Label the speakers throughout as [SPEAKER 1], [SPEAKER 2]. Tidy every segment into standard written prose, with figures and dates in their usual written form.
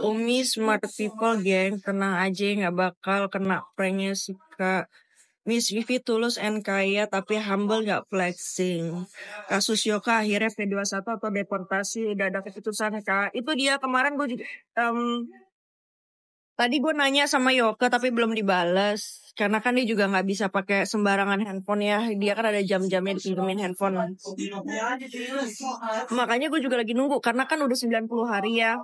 [SPEAKER 1] Umi smart people geng, tenang aja nggak bakal kena pranknya si Kak. Miss Vivi tulus and kaya tapi humble gak flexing. Kasus Yoka akhirnya P21 atau deportasi, udah ada keputusan Kak. Itu dia kemarin gue juga tadi gue nanya sama Yoka tapi belum dibales. Karena kan dia juga gak bisa pakai sembarangan handphone ya. Dia kan ada jam-jamnya dipinjemin handphone. Makanya gue juga lagi nunggu karena kan udah 90 hari ya.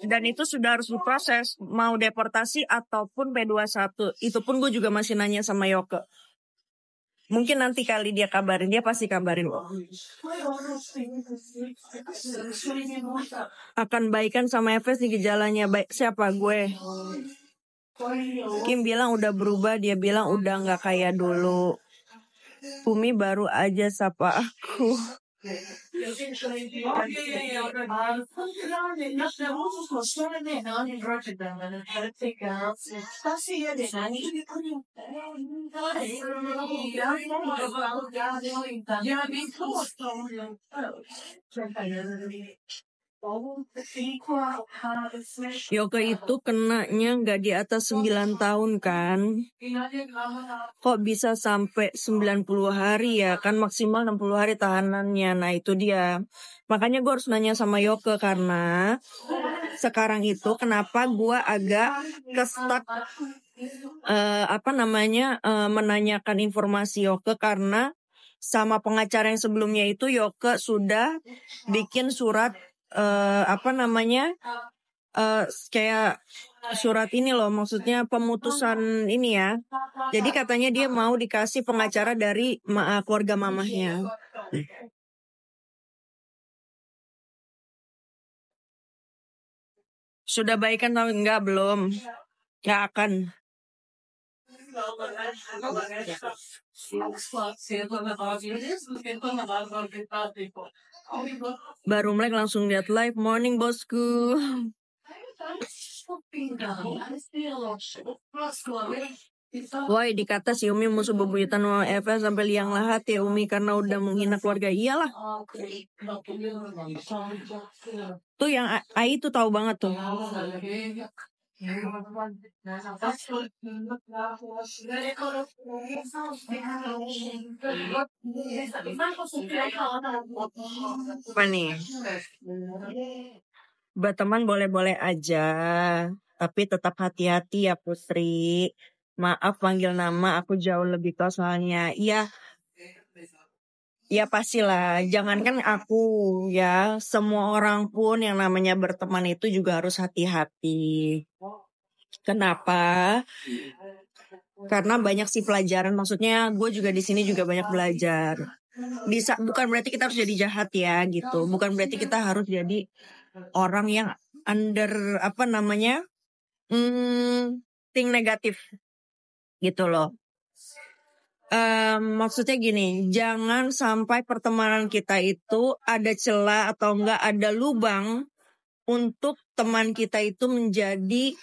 [SPEAKER 1] Dan itu sudah harus diproses, mau deportasi ataupun P21. Itu pun gue juga masih nanya sama Yoke. Mungkin nanti kali dia kabarin, dia pasti kabarin kok. Akan baikan sama Efes nih gejalanya. Baik siapa? Gue. Kim bilang udah berubah, dia bilang udah gak kayak dulu. Umi baru aja sapa aku. Yoga itu kenanya gak di atas 9 tahun kan? Kok bisa sampai 90 hari ya? Kan maksimal 60 hari tahanannya. Nah itu dia. Makanya gue harus nanya sama Yoga karena sekarang itu kenapa gue agak kestak menanyakan informasi Yoga karena sama pengacara yang sebelumnya itu Yoga sudah bikin surat kayak surat ini loh, maksudnya pemutusan ini ya. Jadi katanya dia mau dikasih pengacara dari keluarga mamahnya. Sudah baikan atau enggak? Belum. Enggak akan. Baru melek langsung lihat live. Morning bosku. Woi, dikata si Umi musuh bebuyutan sama Eva sampai liang lahat ya Umi karena udah menghina keluarga. Iyalah. Tuh yang Ai tuh tahu banget tuh. Apa nih? Berteman boleh-boleh aja, tapi tetap hati-hati ya Putri. Maaf panggil nama, aku jauh lebih tua soalnya. Ya pastilah, jangankan aku ya, semua orang pun yang namanya berteman itu juga harus hati-hati. Kenapa? Karena banyak sih pelajaran, maksudnya gue juga di sini juga banyak belajar. Bukan berarti kita harus jadi jahat ya gitu, bukan berarti kita harus jadi orang yang think negatif gitu loh. Maksudnya gini, jangan sampai pertemanan kita itu ada celah atau enggak ada lubang untuk teman kita itu menjadi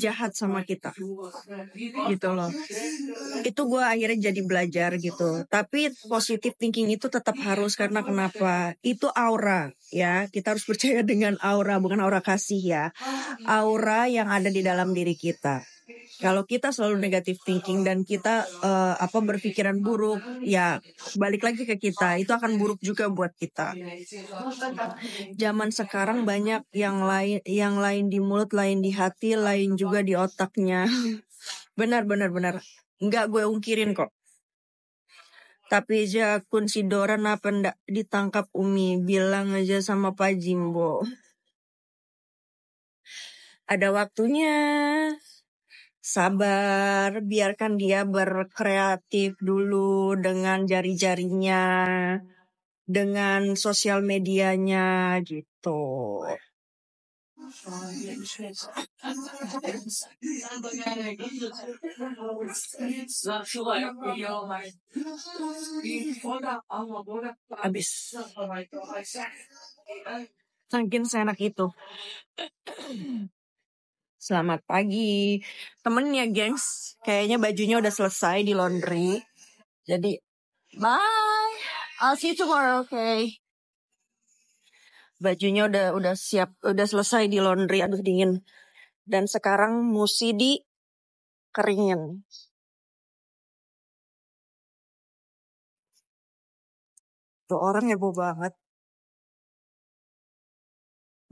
[SPEAKER 1] jahat sama kita gitu loh. Itu gue akhirnya jadi belajar gitu. Tapi positive thinking itu tetap harus, karena kenapa? Itu aura ya, kita harus percaya dengan aura, bukan aura kasih ya. Aura yang ada di dalam diri kita. Kalau kita selalu negative thinking dan kita berpikiran buruk, ya balik lagi ke kita, itu akan buruk juga buat kita. Zaman sekarang banyak yang lain di mulut, lain di hati, lain juga di otaknya. Benar. Enggak gue ungkirin kok. Tapi akun si Dora napa ndak ditangkap Umi, bilang aja sama Pak Jimbo. Ada waktunya. Sabar, biarkan dia berkreatif dulu dengan jari-jarinya, dengan sosial medianya gitu. Habis. Saking seenak itu. Selamat pagi. Temennya gengs, kayaknya bajunya udah selesai di laundry. Jadi, bye. I'll see you tomorrow, okay? Bajunya udah siap, udah selesai di laundry, aduh dingin. Dan sekarang mesti dikeringin. Tuh orang heboh banget.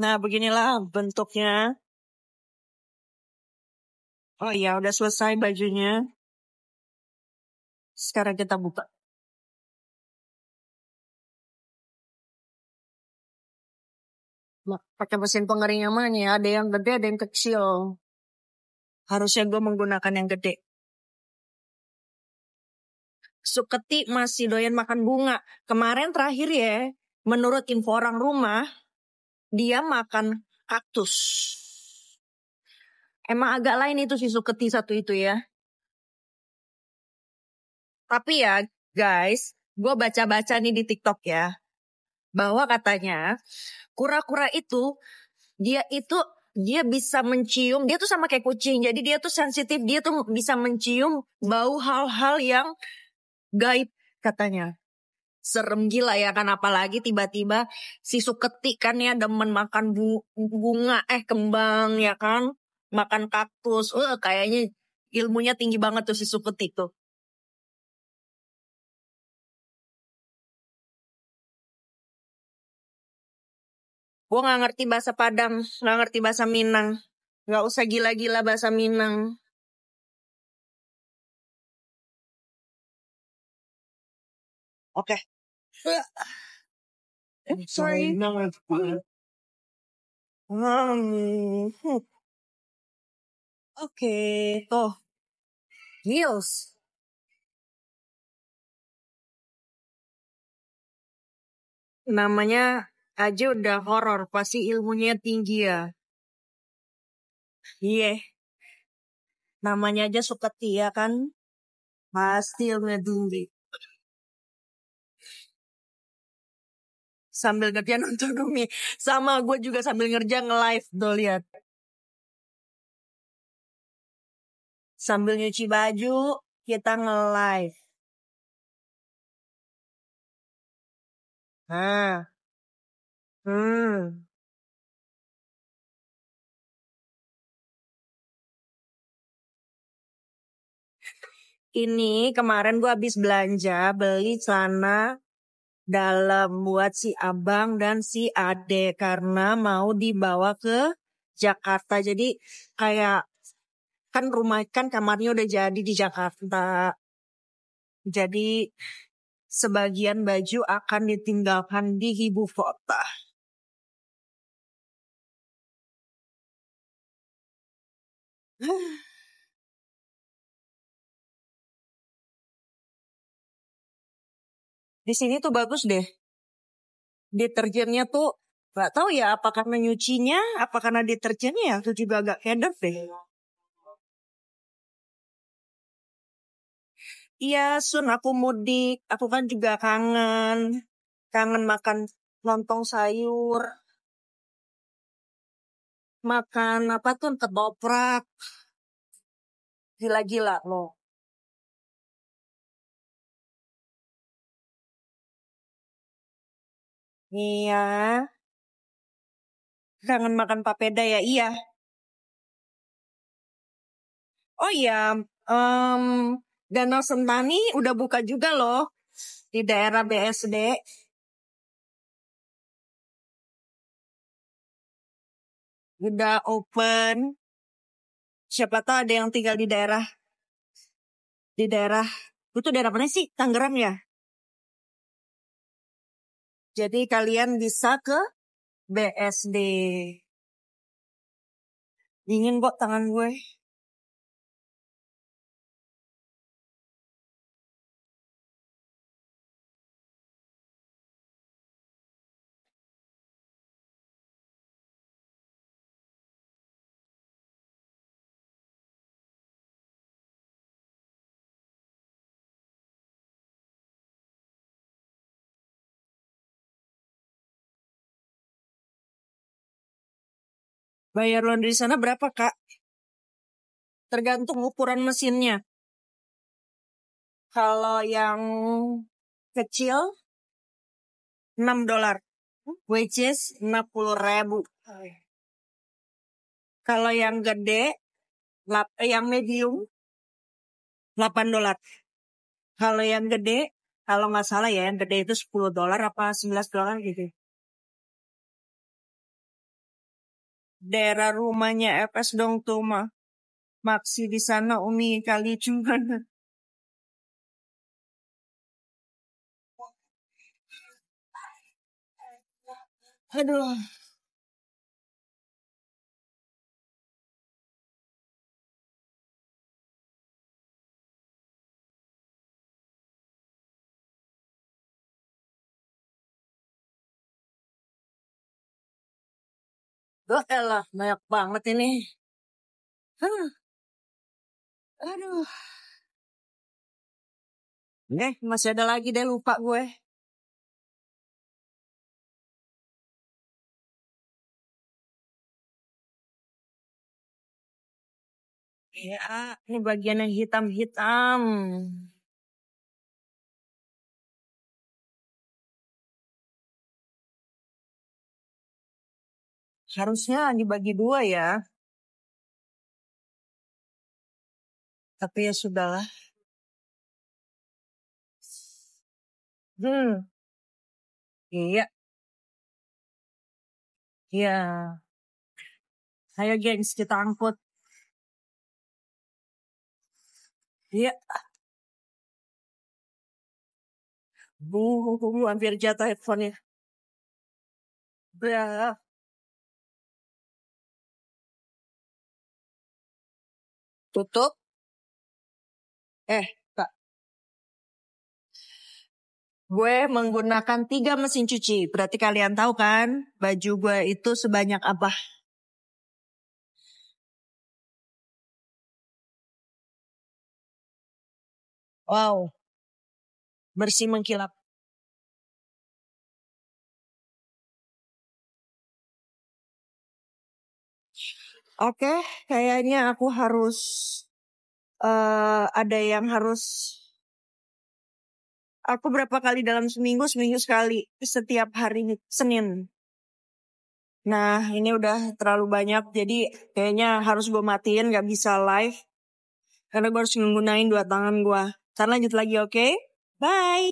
[SPEAKER 1] Nah, beginilah bentuknya. Oh iya, udah selesai bajunya. Sekarang kita buka. Pakai mesin pengering yang mana ya? Ada yang gede, ada yang kecil. Harusnya gue menggunakan yang gede. Suketi masih doyan makan bunga. Kemarin terakhir ya, menurut info orang rumah, dia makan kaktus. Emang agak lain itu si Suketi satu itu ya. Tapi ya guys, gue baca-baca nih di TikTok ya, bahwa katanya kura-kura dia bisa mencium, dia tuh sama kayak kucing. Jadi dia tuh sensitif, dia tuh bisa mencium bau hal-hal yang gaib katanya. Serem gila ya kan, apalagi tiba-tiba si Suketi kan ya demen makan bunga kembang ya kan, makan kaktus. Kayaknya ilmunya tinggi banget tuh si Suketi tuh. Gue gak ngerti bahasa Padang, gak ngerti bahasa Minang. Gak usah gila-gila bahasa Minang. Oke. Sorry. Oke, tuh. Heels. Namanya aja udah horor, pasti ilmunya tinggi ya. Iya. Namanya aja Suketi ya kan. Pasti ilmunya tinggi. Sambil kerja nonton Rumi. Sama gue juga sambil ngerja nge-live tuh lihat. Sambil nyuci baju, kita nge-live. Nah. Ini kemarin gue habis belanja, beli celana dalam buat si abang dan si ade karena mau dibawa ke Jakarta. Jadi kayak kan rumah kan kamarnya udah jadi di Jakarta. Jadi sebagian baju akan ditinggalkan di ibu kota. Di sini tuh bagus deh. Deterjennya tuh gak tahu ya apa karena nyucinya, apa karena deterjennya ya, itu juga agak kedap deh. Iya, Sun, aku mudik. Aku kan juga kangen. Kangen makan lontong sayur. Makan apa tuh, ketoprak. Gila-gila loh. Iya. Kangen makan papeda ya, iya. Oh iya, em, Danau Sentani udah buka juga loh. Di daerah BSD. Udah open. Siapa tahu ada yang tinggal di daerah itu daerah mana sih? Tangerang ya. Jadi kalian bisa ke BSD. Dingin kok tangan gue. Bayar laundry di sana berapa, Kak? Tergantung ukuran mesinnya. Kalau yang kecil $6, which is 60.000. Kalau yang gede, yang medium, $8. Kalau yang gede, kalau nggak salah ya, yang gede itu $10 apa $11 gitu. Daerah rumahnya FS dong tuh mah. Maksi di sana Umi kali cuman. Aduh. Elah, banyak banget ini. Aduh. Masih ada lagi deh, lupa gue. Ya, ini bagian yang hitam-hitam. Harusnya dibagi 2 ya. Tapi ya sudahlah. Iya. Iya. Ayo gengs, kita angkut. Iya. Hampir jatuh headphone-nya. Ya. Tutup. Kak. Gue menggunakan 3 mesin cuci. Berarti kalian tahu kan baju gue itu sebanyak apa? Wow. Bersih mengkilap. Oke, kayaknya aku harus ada yang harus aku berapa kali dalam seminggu sekali setiap hari Senin. Nah, ini udah terlalu banyak, jadi kayaknya harus gue matiin, gak bisa live. Karena gue harus menggunakan 2 tangan gue. Ntar lanjut lagi, oke? Bye!